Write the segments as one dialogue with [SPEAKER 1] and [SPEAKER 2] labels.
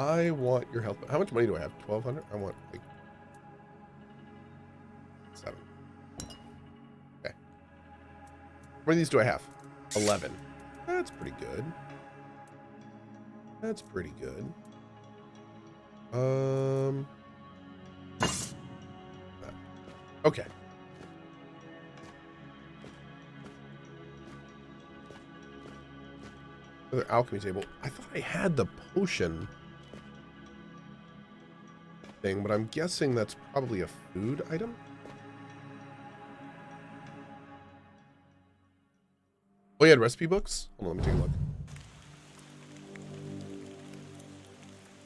[SPEAKER 1] I want your health. How much money do I have? 1,200? I want like 7. Okay. How many of these do I have? 11. That's pretty good. That's pretty good. Okay. Another alchemy table. I thought I had the potion thing, but I'm guessing that's probably a food item. Oh, you had recipe books? Hold on, let me take a look.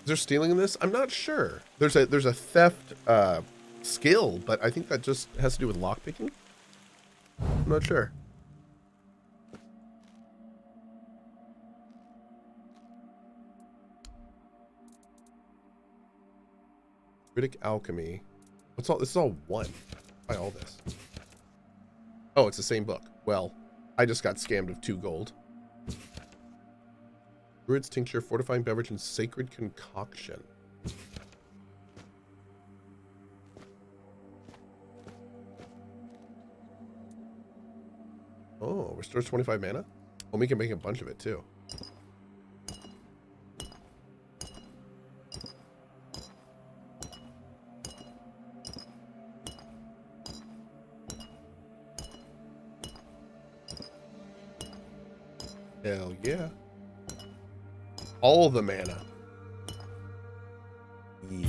[SPEAKER 1] Is there stealing in this? I'm not sure. There's a theft skill, but I think that just has to do with lockpicking. I'm not sure. Critic alchemy. What's all? This is all one. Buy all this. Oh, it's the same book. Well, I just got scammed of 2 gold. Druid's tincture, fortifying beverage, and sacred concoction. Oh, restores 25 mana? Well, we can make a bunch of it too. Hell yeah. All the mana. Yeah.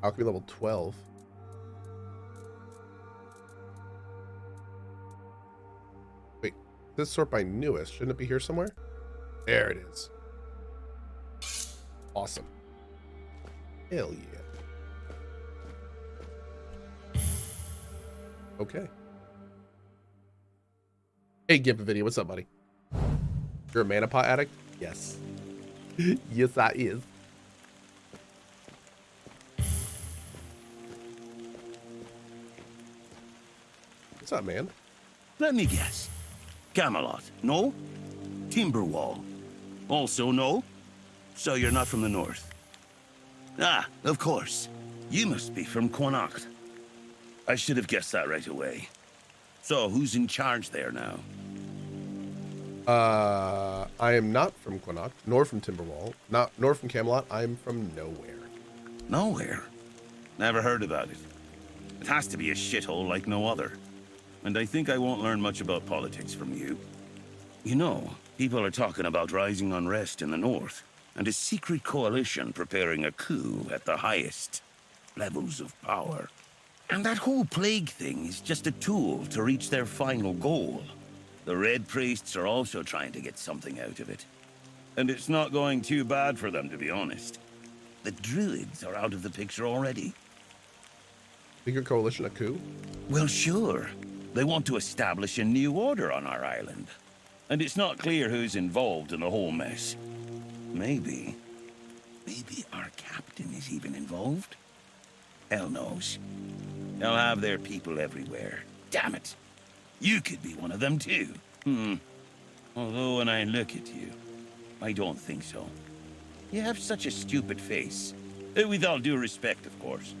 [SPEAKER 1] Alchemy level 12. Wait, this sort by newest. Shouldn't it be here somewhere? There it is. Awesome. Hell yeah. Okay. Hey, Gimp Video, what's up, buddy? You're a mana pot addict? Yes. Yes, I is. What's up, man?
[SPEAKER 2] Let me guess. Camelot, no? Timberwall, also no? So you're not from the north? Ah, of course. You must be from Connacht. I should have guessed that right away. So who's in charge there now?
[SPEAKER 1] I am not from Connacht, nor from Timberwall, nor from Camelot. I'm from nowhere.
[SPEAKER 2] Nowhere? Never heard about it. It has to be a shithole like no other. And I think I won't learn much about politics from you. You know, people are talking about rising unrest in the north, and a secret coalition preparing a coup at the highest levels of power. And that whole plague thing is just a tool to reach their final goal. The Red Priests are also trying to get something out of it. And it's not going too bad for them, to be honest. The Druids are out of the picture already.
[SPEAKER 1] Secret coalition, a coup?
[SPEAKER 2] Well, sure. They want to establish a new order on our island. And it's not clear who's involved in the whole mess. Maybe our captain is even involved? Hell knows. They'll have their people everywhere. Damn it. You could be one of them too. Although when I look at you, I don't think so. You have such a stupid face. With all due respect, of course.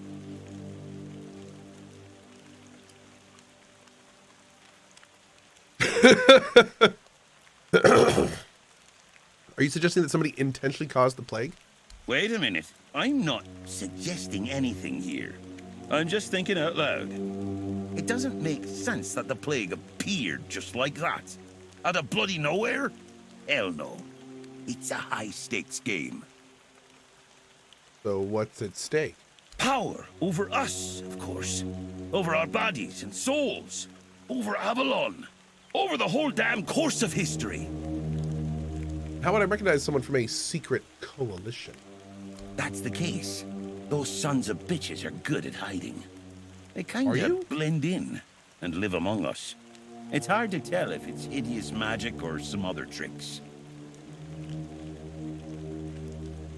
[SPEAKER 1] Are you suggesting that somebody intentionally caused the plague?
[SPEAKER 2] Wait a minute. I'm not suggesting anything here. I'm just thinking out loud. It doesn't make sense that the plague appeared just like that. Out of bloody nowhere? Hell no. It's a high-stakes game.
[SPEAKER 1] So what's at stake?
[SPEAKER 2] Power over us, of course. Over our bodies and souls. Over Avalon. Over the whole damn course of history.
[SPEAKER 1] How would I recognize someone from a secret coalition?
[SPEAKER 2] That's the case. Those sons of bitches are good at hiding. They kind
[SPEAKER 1] Are you?
[SPEAKER 2] of blend in and live among us. It's hard to tell if it's hideous magic or some other tricks.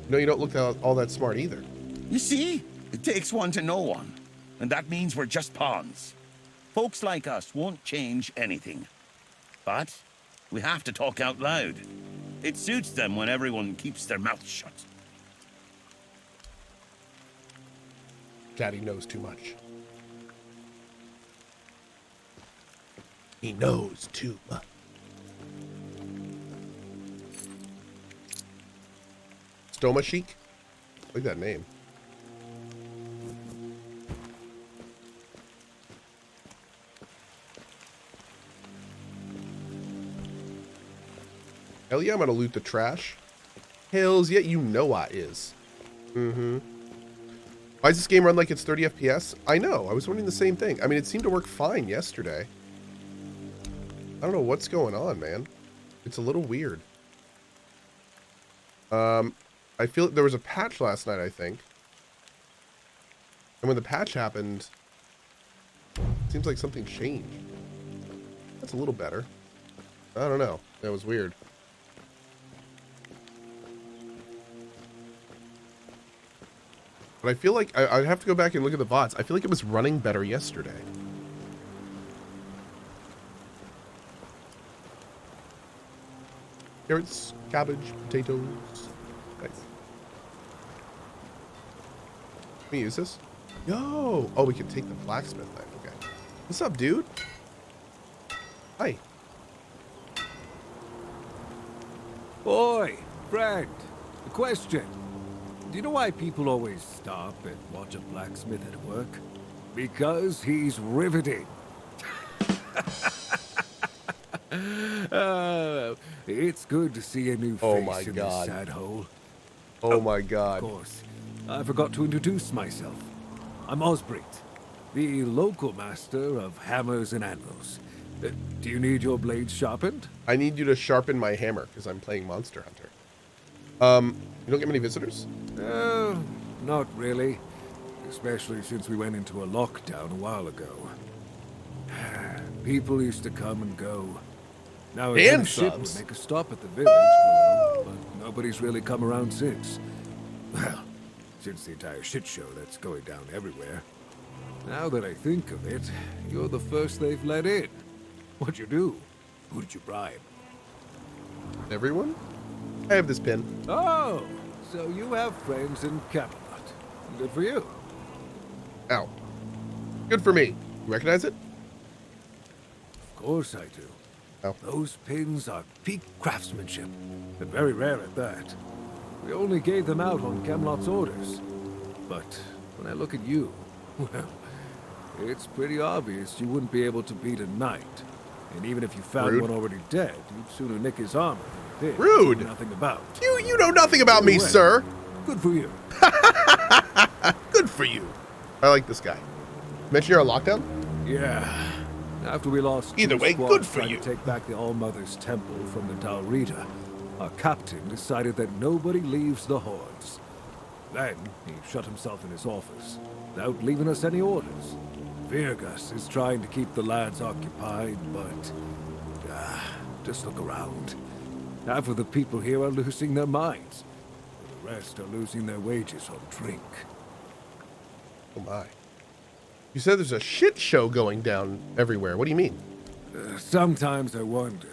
[SPEAKER 1] No, you don't look all that smart either.
[SPEAKER 2] You see? It takes one to know one. And that means we're just pawns. Folks like us won't change anything. But we have to talk out loud. It suits them when everyone keeps their mouth shut.
[SPEAKER 1] Daddy knows too much. He knows too much. Stoma Chic? I like that name. Hell yeah, I'm gonna loot the trash. Hells yeah, you know I is. Mm-hmm. Why does this game run like it's 30 FPS? I know, I was wondering the same thing. I mean, it seemed to work fine yesterday. I don't know what's going on, man. It's a little weird. I feel there was a patch last night, I think. And when the patch happened, it seems like something changed. That's a little better. I don't know. That was weird. But I feel like I'd have to go back and look at the VODs. I feel like it was running better yesterday. Carrots, cabbage, potatoes. Nice. Can we use this? Yo! Oh, we can take the blacksmith knife. Okay. What's up, dude? Hi.
[SPEAKER 3] Oi, friend. A question. Do you know why people always stop and watch a blacksmith at work? Because he's riveting. It's good to see a new
[SPEAKER 1] Oh my
[SPEAKER 3] face in
[SPEAKER 1] God.
[SPEAKER 3] this sad hole.
[SPEAKER 1] Oh my God.
[SPEAKER 3] Of course, I forgot to introduce myself. I'm Osbreed, the local master of hammers and anvils. Do you need your blades sharpened?
[SPEAKER 1] I need you to sharpen my hammer because I'm playing Monster Hunter. You don't get many visitors?
[SPEAKER 3] Not really. Especially since we went into a lockdown a while ago. People used to come and go. Now
[SPEAKER 1] And
[SPEAKER 3] a ship
[SPEAKER 1] subs.
[SPEAKER 3] would make a stop at the village below, but nobody's really come around since. Well, since the entire shit show that's going down everywhere. Now that I think of it, you're the first they've let in. What'd you do? Who did you bribe?
[SPEAKER 1] Everyone? I have this pin.
[SPEAKER 3] Oh, so you have friends in Camelot. Good for you.
[SPEAKER 1] Ow. Good for me. You recognize it?
[SPEAKER 3] Of course I do.
[SPEAKER 1] Oh.
[SPEAKER 3] Those pins are peak craftsmanship, and very rare at that. We only gave them out on Camelot's orders. But when I look at you, well, it's pretty obvious you wouldn't be able to beat a knight. And even if you found
[SPEAKER 1] Rude.
[SPEAKER 3] one already dead, you'd sooner nick his armor than a pig.
[SPEAKER 1] Rude.
[SPEAKER 3] Nothing about.
[SPEAKER 1] You know nothing about me,
[SPEAKER 3] Anyway,
[SPEAKER 1] sir.
[SPEAKER 3] Good for you.
[SPEAKER 1] Good for you. I like this guy. Mention you're on lockdown?
[SPEAKER 3] Yeah. After we lost
[SPEAKER 1] Either
[SPEAKER 3] two
[SPEAKER 1] way,
[SPEAKER 3] squads
[SPEAKER 1] good for
[SPEAKER 3] trying
[SPEAKER 1] you.
[SPEAKER 3] to take back the All-Mother's temple from the Dalrita, our captain decided that nobody leaves the hordes. Then he shut himself in his office, without leaving us any orders. Virgus is trying to keep the lads occupied, but just look around. Half of the people here are losing their minds. The rest are losing their wages on drink.
[SPEAKER 1] Oh my. You said there's a shit show going down everywhere. What do you mean?
[SPEAKER 3] Sometimes I wonder,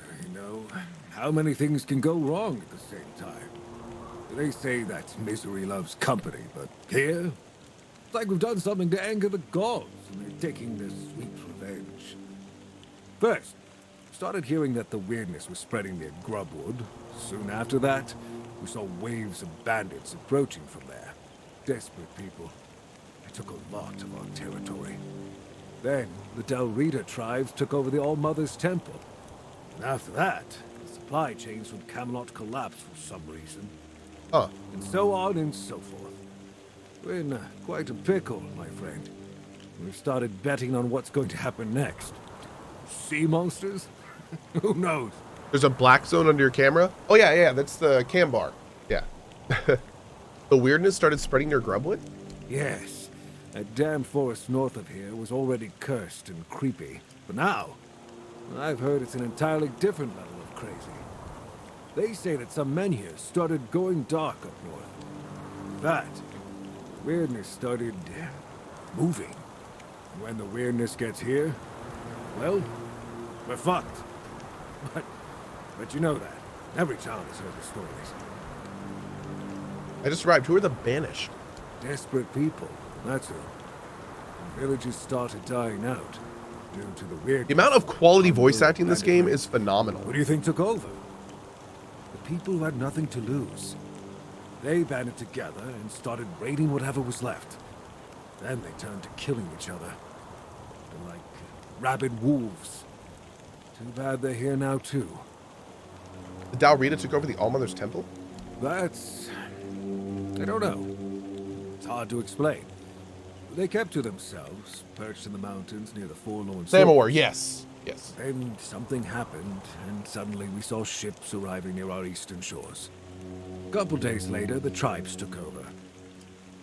[SPEAKER 3] how many things can go wrong at the same time. They say that misery loves company, but here, it's like we've done something to anger the gods, and they're taking their sweet revenge. First, we started hearing that the weirdness was spreading near Grubwood. Soon after that, we saw waves of bandits approaching from there. Desperate people. They took a lot of our territory. Then, the Dalrita tribes took over the All-Mother's temple. And after that, the supply chains from Camelot collapsed for some reason.
[SPEAKER 1] Huh.
[SPEAKER 3] And so on and so forth. We're in quite a pickle, my friend. We've started betting on what's going to happen next. Sea monsters? Who knows?
[SPEAKER 1] There's a black zone under your camera? Oh, yeah, that's the cam bar. Yeah. The weirdness started spreading near Grubwood?
[SPEAKER 3] Yes. That damn forest north of here was already cursed and creepy. But now, I've heard it's an entirely different level of crazy. They say that some men here started going dark up north. That weirdness started moving. And when the weirdness gets here, well, we're fucked. But you know that. Every child has heard the stories.
[SPEAKER 1] I just arrived. Who are the banished?
[SPEAKER 3] Desperate people, that's who. villages started dying out due to the weird.
[SPEAKER 1] The amount of quality voice acting in this game is phenomenal.
[SPEAKER 3] What do you think took over? The people who had nothing to lose. They banded together and started raiding whatever was left. Then they turned to killing each other. They're like rabid wolves. Too bad they're here now, too.
[SPEAKER 1] The Dalrita took over the Allmother's Temple?
[SPEAKER 3] That's... I don't know. It's hard to explain. They kept to themselves, perched in the mountains near the forlorn
[SPEAKER 1] Samawar, yes. Yes.
[SPEAKER 3] Then something happened, and suddenly we saw ships arriving near our eastern shores. A couple days later, the tribes took over.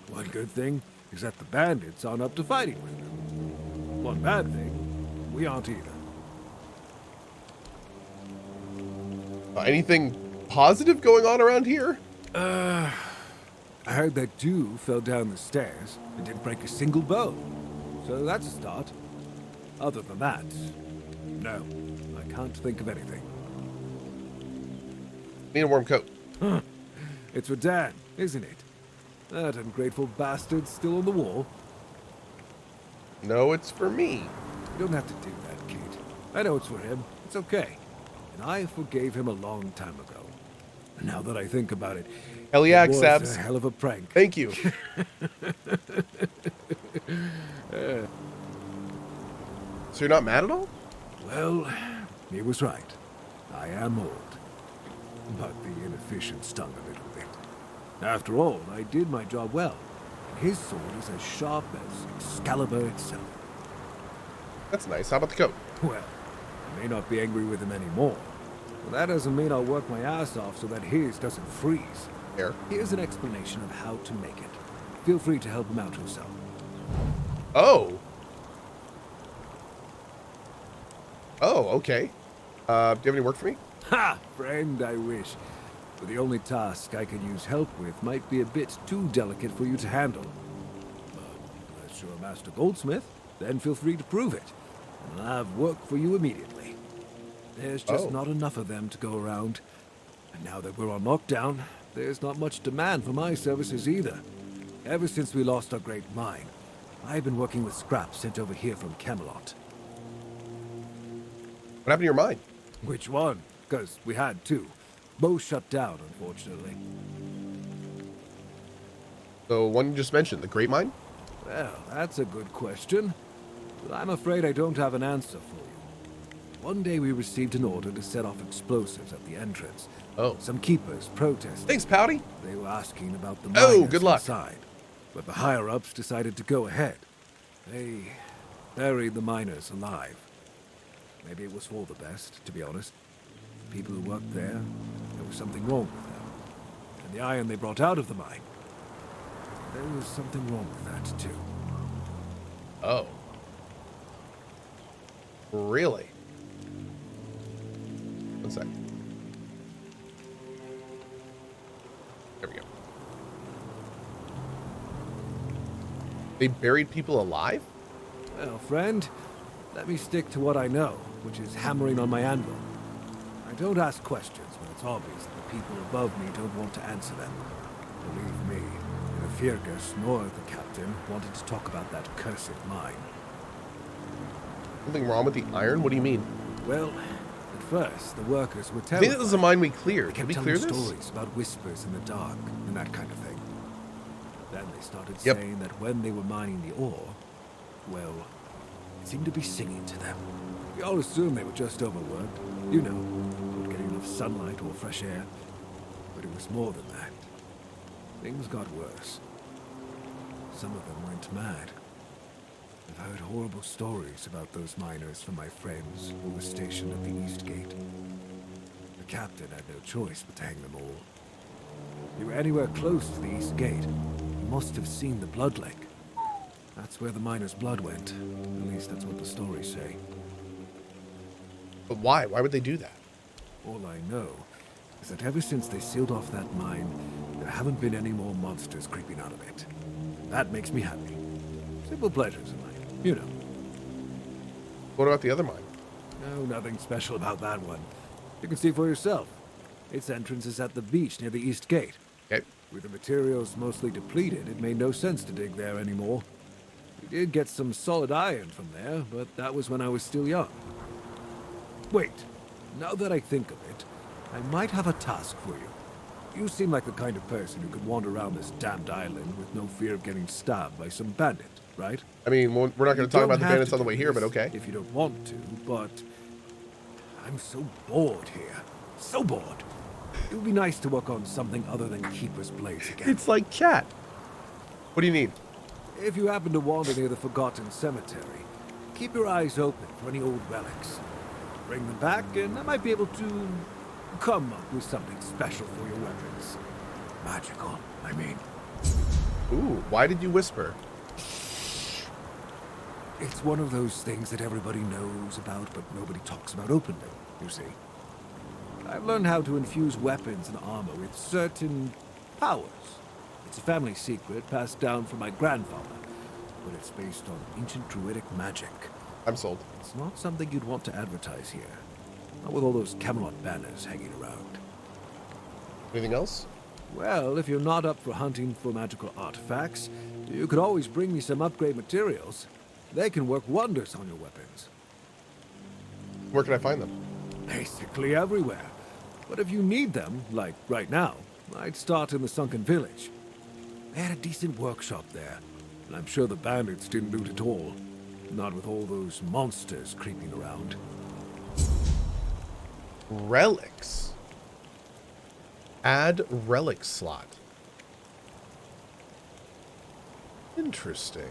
[SPEAKER 3] One good thing is that the bandits aren't up to fighting with them. One bad thing, we aren't either.
[SPEAKER 1] Anything positive going on around here?
[SPEAKER 3] I heard that dew fell down the stairs and didn't break a single bone. So that's a start. Other than that, no, I can't think of anything.
[SPEAKER 1] Need a warm coat.
[SPEAKER 3] It's for Dan, isn't it? That ungrateful bastard's still on the wall.
[SPEAKER 1] No, it's for me.
[SPEAKER 3] You don't have to do that, kid. I know it's for him. It's okay. And I forgave him a long time ago. And now that I think about it,
[SPEAKER 1] Hell yeah,
[SPEAKER 3] it was
[SPEAKER 1] Sabs.
[SPEAKER 3] a hell of a prank.
[SPEAKER 1] Thank you. So you're not mad at all?
[SPEAKER 3] Well, he was right. I am old. But the inefficient stung a little bit. After all, I did my job well. And his sword is as sharp as Excalibur itself.
[SPEAKER 1] That's nice. How about the coat?
[SPEAKER 3] Well, I may not be angry with him anymore. But that doesn't mean I'll work my ass off so that his doesn't freeze.
[SPEAKER 1] Here.
[SPEAKER 3] Here's an explanation of how to make it. Feel free to help him out yourself.
[SPEAKER 1] Oh. Oh, okay. Do you have any work for me?
[SPEAKER 3] Ha! Friend, I wish. But the only task I could use help with might be a bit too delicate for you to handle. But unless you're a master goldsmith, then feel free to prove it. And I'll have work for you immediately. There's just not enough of them to go around. And now that we're on lockdown, there's not much demand for my services either. Ever since we lost our great mine, I've been working with scrap sent over here from Camelot.
[SPEAKER 1] What happened to your mine?
[SPEAKER 3] Which one? Because we had two. Both shut down, unfortunately.
[SPEAKER 1] The one you just mentioned, the Great Mine?
[SPEAKER 3] Well, that's a good question. But I'm afraid I don't have an answer for you. One day we received an order to set off explosives at the entrance.
[SPEAKER 1] Oh.
[SPEAKER 3] Some keepers protested.
[SPEAKER 1] Thanks, Pouty.
[SPEAKER 3] They were asking about the
[SPEAKER 1] Oh,
[SPEAKER 3] miners
[SPEAKER 1] good luck.
[SPEAKER 3] inside. But the higher-ups decided to go ahead. They buried the miners alive. Maybe it was for the best, to be honest. The people who worked there was something wrong with them. And the iron they brought out of the mine, there was something wrong with that, too.
[SPEAKER 1] Oh. Really? One sec. There we go. They buried people alive?
[SPEAKER 3] Well, friend, let me stick to what I know, which is hammering on my anvil. I don't ask questions when it's obvious that the people above me don't want to answer them. Believe me, neither Fergus nor the captain wanted to talk about that cursed mine.
[SPEAKER 1] Something wrong with the iron? What do you mean?
[SPEAKER 3] Well, at first, the workers were
[SPEAKER 1] I
[SPEAKER 3] terrified.
[SPEAKER 1] think this is a mine we cleared.
[SPEAKER 3] They
[SPEAKER 1] Did
[SPEAKER 3] kept
[SPEAKER 1] we
[SPEAKER 3] telling
[SPEAKER 1] clear this?
[SPEAKER 3] stories about whispers in the dark and that kind of thing. Then they started
[SPEAKER 1] Yep.
[SPEAKER 3] saying that when they were mining the ore, well, it seemed to be singing to them. We all assumed they were just overworked. You know, not getting enough sunlight or fresh air. But it was more than that. Things got worse. Some of them went mad. I've heard horrible stories about those miners from my friends who were stationed at the East Gate. The captain had no choice but to hang them all. If you were anywhere close to the East Gate, you must have seen the blood lake. That's where the miners' blood went. At least that's what the stories say.
[SPEAKER 1] But why? Why would they do that?
[SPEAKER 3] All I know is that ever since they sealed off that mine, there haven't been any more monsters creeping out of it. That makes me happy. Simple pleasures in life, you know.
[SPEAKER 1] What about the other mine?
[SPEAKER 3] No, nothing special about that one. You can see for yourself. Its entrance is at the beach near the East Gate.
[SPEAKER 1] Okay.
[SPEAKER 3] With the materials mostly depleted, it made no sense to dig there anymore. We did get some solid iron from there, but that was when I was still young. Wait, now that I think of it, I might have a task for you. You seem like the kind of person who could wander around this damned island with no fear of getting stabbed by some bandit, right?
[SPEAKER 1] I mean, we're not going to talk about the bandits on the way here, but okay.
[SPEAKER 3] If you don't want to, but I'm so bored here. So bored. It would be nice to work on something other than Keeper's Blades again.
[SPEAKER 1] It's like chat. What do you need?
[SPEAKER 3] If you happen to wander near the Forgotten Cemetery, keep your eyes open for any old relics. Bring them back, and I might be able to come up with something special for your weapons. Magical, I mean.
[SPEAKER 1] Ooh, why did you whisper?
[SPEAKER 3] It's one of those things that everybody knows about, but nobody talks about openly, you see. I've learned how to infuse weapons and armor with certain powers. It's a family secret passed down from my grandfather, but it's based on ancient druidic magic.
[SPEAKER 1] I'm sold.
[SPEAKER 3] It's not something you'd want to advertise here. Not with all those Camelot banners hanging around.
[SPEAKER 1] Anything else?
[SPEAKER 3] Well, if you're not up for hunting for magical artifacts, you could always bring me some upgrade materials. They can work wonders on your weapons.
[SPEAKER 1] Where can I find them?
[SPEAKER 3] Basically everywhere. But if you need them, like right now, I'd start in the Sunken Village. They had a decent workshop there, and I'm sure the bandits didn't loot it all. Not with all those monsters creeping around.
[SPEAKER 1] Relics. Add relic slot. Interesting.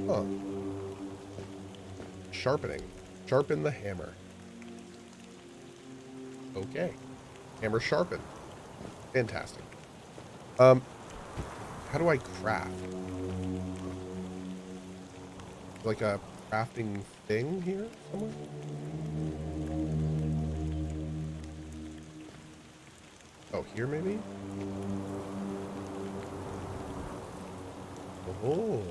[SPEAKER 1] Huh. Sharpening. Sharpen the hammer. Okay. Hammer sharpened. Fantastic. How do I craft? Like a crafting thing here somewhere? Oh, here maybe? Oh.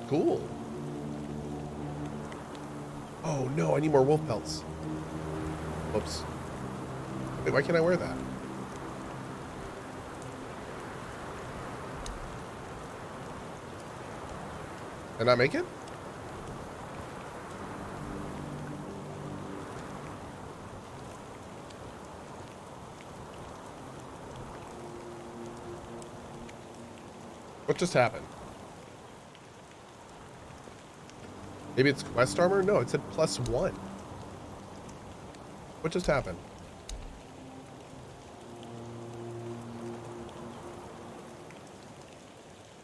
[SPEAKER 1] Cool. Oh no, I need more wolf pelts. Whoops. Wait, why can't I wear that? Did I not make it? What just happened? Maybe it's quest armor? No, it said +1. What just happened?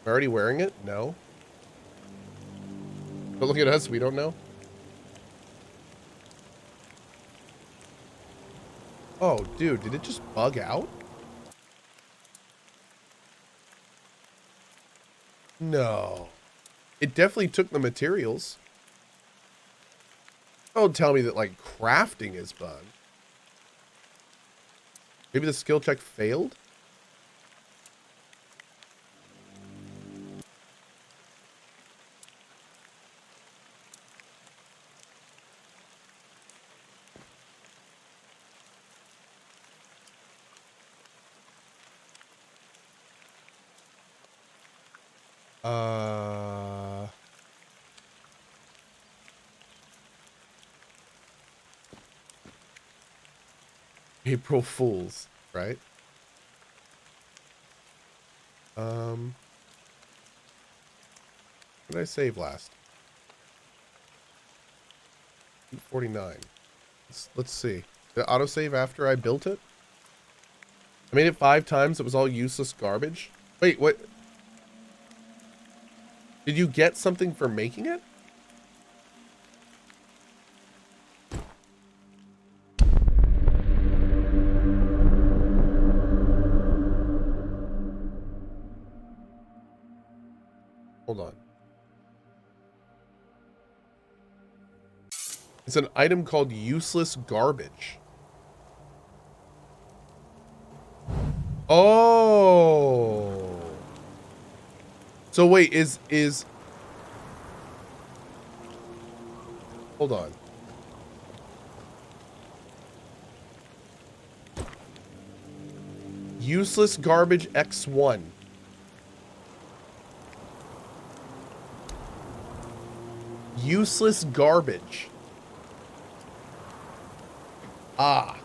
[SPEAKER 1] Am I already wearing it? No. But look at us, we don't know. Oh, dude, did it just bug out? No. It definitely took the materials. Don't tell me that, like, crafting is bugged. Maybe the skill check failed? April Fools, right? What did I save last? 49. Let's see. Did it autosave after I built it? I made it 5 times. It was all useless garbage. Wait, what? Did you get something for making it? Hold on. It's an item called useless garbage. Oh. So wait, is hold on. Useless garbage X1. Useless garbage. Ah.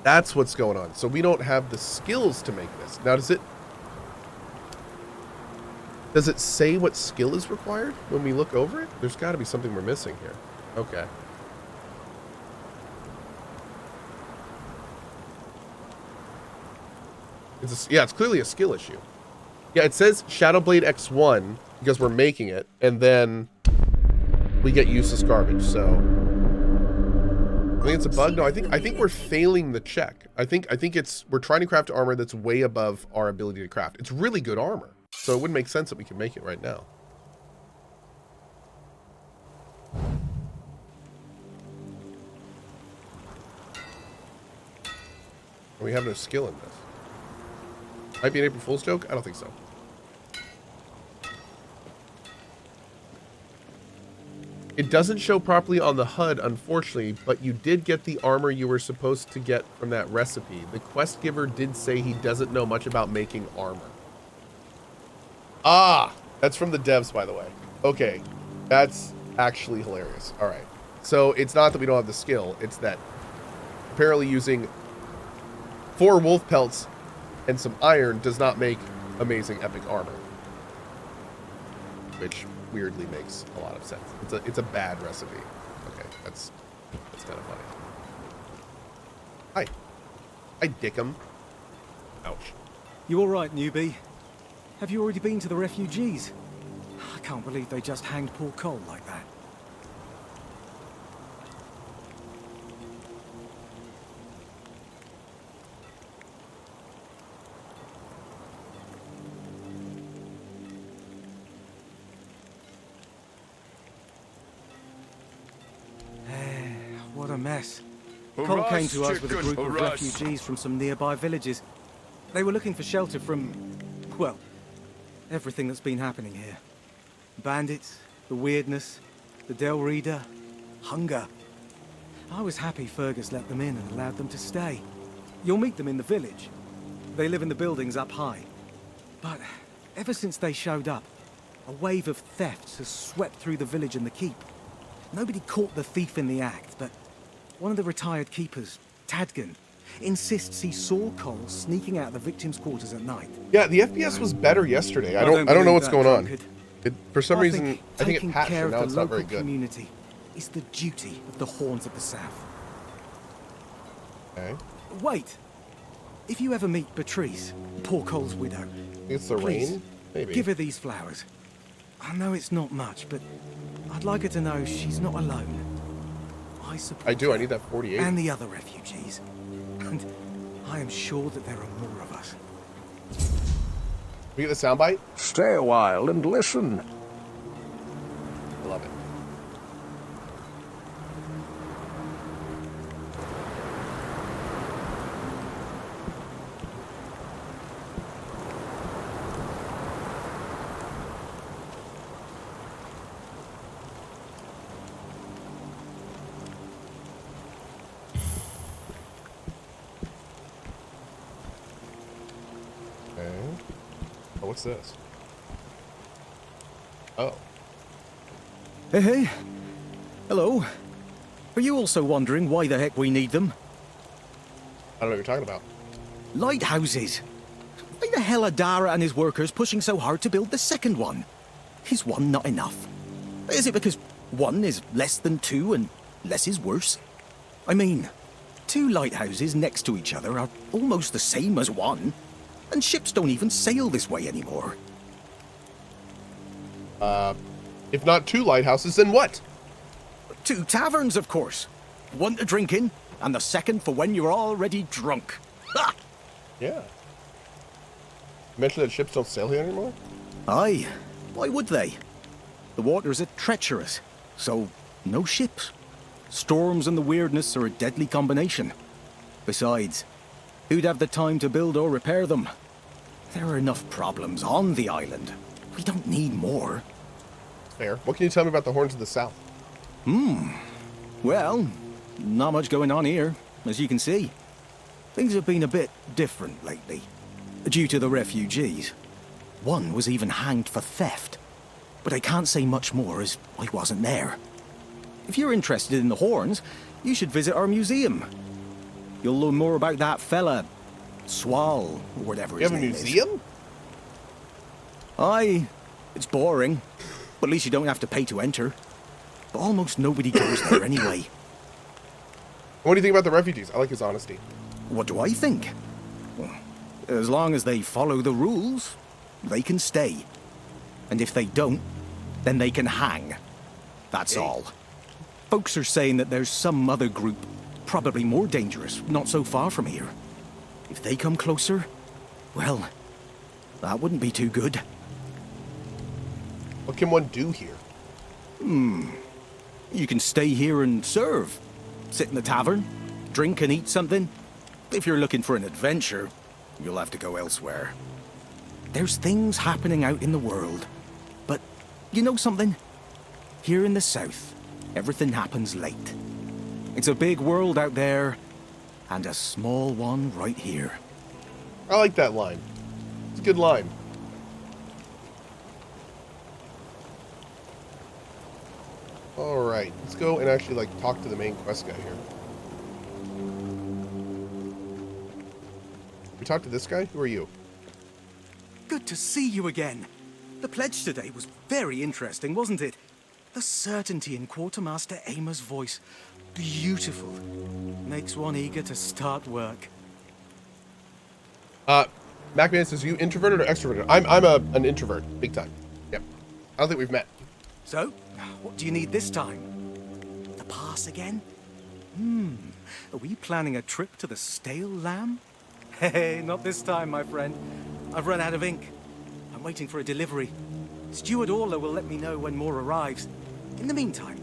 [SPEAKER 1] That's what's going on. So we don't have the skills to make this. Now, does it say what skill is required when we look over it? There's got to be something we're missing here. Okay. It's clearly a skill issue. Yeah, it says Shadowblade X1 because we're making it, and then we get useless garbage. So I think it's a bug. No, I think we're failing the check. I think we're trying to craft armor that's way above our ability to craft. It's really good armor, so it wouldn't make sense that we can make it right now. We have no skill in this. Might be an April Fool's joke? I don't think so. It doesn't show properly on the HUD, unfortunately, but you did get the armor you were supposed to get from that recipe. The quest giver did say he doesn't know much about making armor. Ah! That's from the devs, by the way. Okay. That's actually hilarious. All right. So it's not that we don't have the skill. It's that apparently using 4 wolf pelts and some iron does not make amazing epic armor, which weirdly makes a lot of sense. It's a bad recipe. Okay, that's kind of funny. Hi, Dickum. Ouch.
[SPEAKER 4] You all right, newbie? Have you already been to the refugees? I can't believe they just hanged poor Cohh like that. What a mess. Cohh came to us with a group of refugees from some nearby villages. They were looking for shelter from, well, everything that's been happening here. Bandits, the weirdness, the Del Reader, hunger. I was happy Fergus let them in and allowed them to stay. You'll meet them in the village. They live in the buildings up high. But ever since they showed up, a wave of thefts has swept through the village and the keep. Nobody caught the thief in the act, but one of the retired keepers, Tadgan, insists he saw Cohh sneaking out of the victims' quarters at night.
[SPEAKER 1] Yeah, the FPS was better yesterday. I don't know what's going on. For some reason, I think it patched and now it's not very good.
[SPEAKER 4] Community is the duty of the Horns of the South.
[SPEAKER 1] Okay.
[SPEAKER 4] Wait. If you ever meet Beatrice, poor Cole's widow,
[SPEAKER 1] It's the
[SPEAKER 4] please,
[SPEAKER 1] rain? Maybe.
[SPEAKER 4] give her these flowers. I know it's not much, but I'd like her to know she's not alone. I support
[SPEAKER 1] I do. I
[SPEAKER 4] her
[SPEAKER 1] need that 48.
[SPEAKER 4] and the other refugees. And I am sure that there are more of us.
[SPEAKER 1] We get the soundbite?
[SPEAKER 5] Stay a while and listen.
[SPEAKER 1] I love it. What's this? Oh.
[SPEAKER 4] Hey. Hello. Are you also wondering why the heck we need them?
[SPEAKER 1] I don't know what you're talking about.
[SPEAKER 4] Lighthouses. Why the hell are Dara and his workers pushing so hard to build the second one? Is one not enough? Is it because one is less than two and less is worse? I mean, 2 lighthouses next to each other are almost the same as one. And ships don't even sail this way anymore.
[SPEAKER 1] If not 2 lighthouses, then what?
[SPEAKER 4] 2 taverns, of course. One to drink in, and the second for when you're already drunk. Ha!
[SPEAKER 1] Yeah. You mentioned that ships don't sail here anymore?
[SPEAKER 4] Aye. Why would they? The waters are treacherous, so no ships. Storms and the weirdness are a deadly combination. Besides, who'd have the time to build or repair them? There are enough problems on the island. We don't need more.
[SPEAKER 1] Fair. What can you tell me about the Horns of the South?
[SPEAKER 4] Well, not much going on here, as you can see. Things have been a bit different lately, due to the refugees. One was even hanged for theft, but I can't say much more as I wasn't there. If you're interested in the horns, you should visit our museum. You'll learn more about that fella, Swal, or whatever his name is.
[SPEAKER 1] You have a museum?
[SPEAKER 4] Aye, it's boring, but at least you don't have to pay to enter. But almost nobody goes there anyway.
[SPEAKER 1] What do you think about the refugees? I like his honesty.
[SPEAKER 4] What do I think? Well, as long as they follow the rules, they can stay. And if they don't, then they can hang. That's all. Folks are saying that there's some other group, probably more dangerous, not so far from here. If they come closer, well, that wouldn't be too good.
[SPEAKER 1] What can one do here?
[SPEAKER 4] You can stay here and serve. Sit in the tavern, drink and eat something. If you're looking for an adventure, you'll have to go elsewhere. There's things happening out in the world. But, you know something? Here in the south, everything happens late. It's a big world out there, and a small one right here.
[SPEAKER 1] I like that line. It's a good line. Alright, let's go and actually, like, talk to the main quest guy here. We talked to this guy? Who are you?
[SPEAKER 4] Good to see you again. The pledge today was very interesting, wasn't it? The certainty in Quartermaster Aimer's voice. Beautiful. Makes one eager to start work.
[SPEAKER 1] MacMan says, you introverted or extroverted? I'm an introvert, big time. Yep. I don't think we've met.
[SPEAKER 4] So, what do you need this time? The pass again? Are we planning a trip to the Stale Lamb? Hey, not this time, my friend. I've run out of ink. I'm waiting for a delivery. Steward Orla will let me know when more arrives. In the meantime,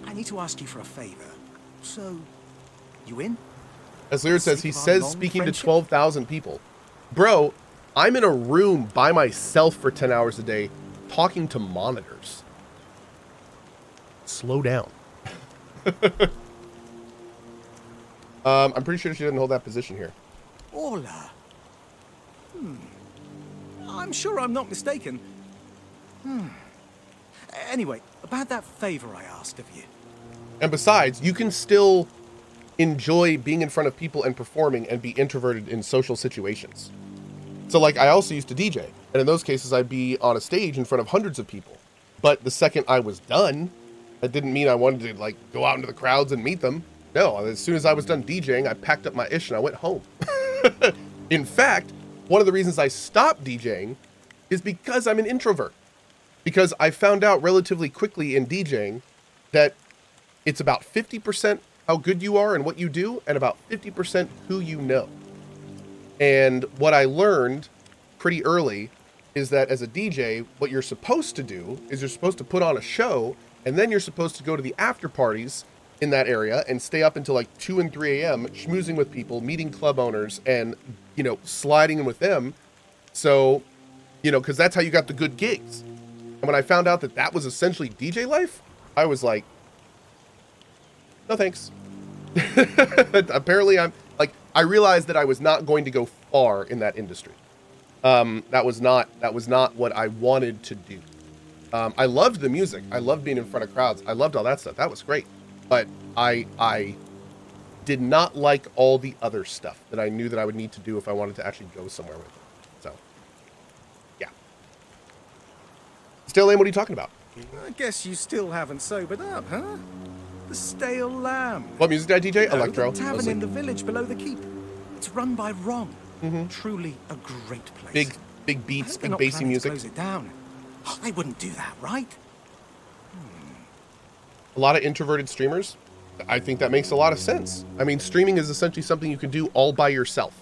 [SPEAKER 4] I need to ask you for a favor. So, you in?
[SPEAKER 1] As Lyra says, he says speaking to 12,000 people. Bro, I'm in a room by myself for 10 hours a day talking to monitors. Slow down. I'm pretty sure she didn't hold that position here.
[SPEAKER 4] Orla? I'm sure I'm not mistaken. Anyway, about that favor I asked of you.
[SPEAKER 1] And besides, you can still enjoy being in front of people and performing and be introverted in social situations. So, like, I also used to DJ, and in those cases, I'd be on a stage in front of hundreds of people. But the second I was done, that didn't mean I wanted to, like, go out into the crowds and meet them. No, as soon as I was done DJing, I packed up my ish and I went home. In fact, one of the reasons I stopped DJing is because I'm an introvert. Because I found out relatively quickly in DJing that it's about 50% how good you are and what you do, and about 50% who you know. And what I learned pretty early is that as a DJ, what you're supposed to do is you're supposed to put on a show, and then you're supposed to go to the after parties in that area and stay up until like 2 and 3 a.m. schmoozing with people, meeting club owners, and, you know, sliding in with them. So, you know, because that's how you got the good gigs. And when I found out that that was essentially DJ life, I was like, no thanks. Apparently I realized that I was not going to go far in that industry. That was not what I wanted to do. I loved the music. I loved being in front of crowds. I loved all that stuff. That was great. But I did not like all the other stuff that I knew that I would need to do if I wanted to actually go somewhere with it. So, yeah. Stale Lamb, what are you talking about?
[SPEAKER 4] I guess you still haven't sobered up, huh? The Stale Lamb.
[SPEAKER 1] What music did I DJ? Electro.
[SPEAKER 4] The tavern
[SPEAKER 1] mostly.
[SPEAKER 4] in the village below the keep. It's run by Ron. Truly a great place.
[SPEAKER 1] Big beats,
[SPEAKER 4] they're
[SPEAKER 1] big
[SPEAKER 4] not
[SPEAKER 1] bassy
[SPEAKER 4] planning to
[SPEAKER 1] music.
[SPEAKER 4] close it down. Oh, they wouldn't do that, right?
[SPEAKER 1] A lot of introverted streamers. I think that makes a lot of sense. I mean, streaming is essentially something you can do all by yourself.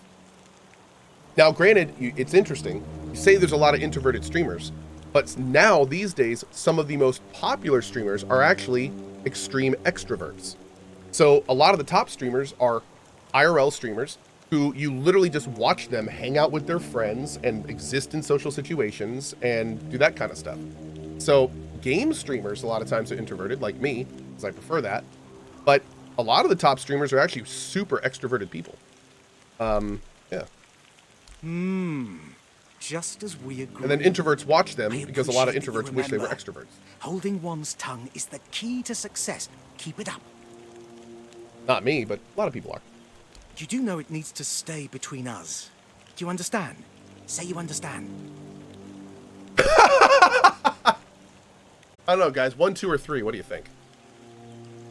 [SPEAKER 1] Now, granted, it's interesting. You say there's a lot of introverted streamers, but now these days, some of the most popular streamers are actually extreme extroverts. So a lot of the top streamers are IRL streamers who you literally just watch them hang out with their friends and exist in social situations and do that kind of stuff. So game streamers a lot of times are introverted, like me, because I prefer that. But a lot of the top streamers are actually super extroverted people. Yeah.
[SPEAKER 4] Just as we agreed.
[SPEAKER 1] And then introverts watch them
[SPEAKER 4] I
[SPEAKER 1] because a lot of
[SPEAKER 4] appreciate that you
[SPEAKER 1] introverts wish they were
[SPEAKER 4] remember.
[SPEAKER 1] extroverts.
[SPEAKER 4] Holding one's tongue is the key to success. Keep it up.
[SPEAKER 1] Not me, but a lot of people are.
[SPEAKER 4] You do know it needs to stay between us. Do you understand? Say you understand.
[SPEAKER 1] I don't know, guys. 1, 2, or 3. What do you think?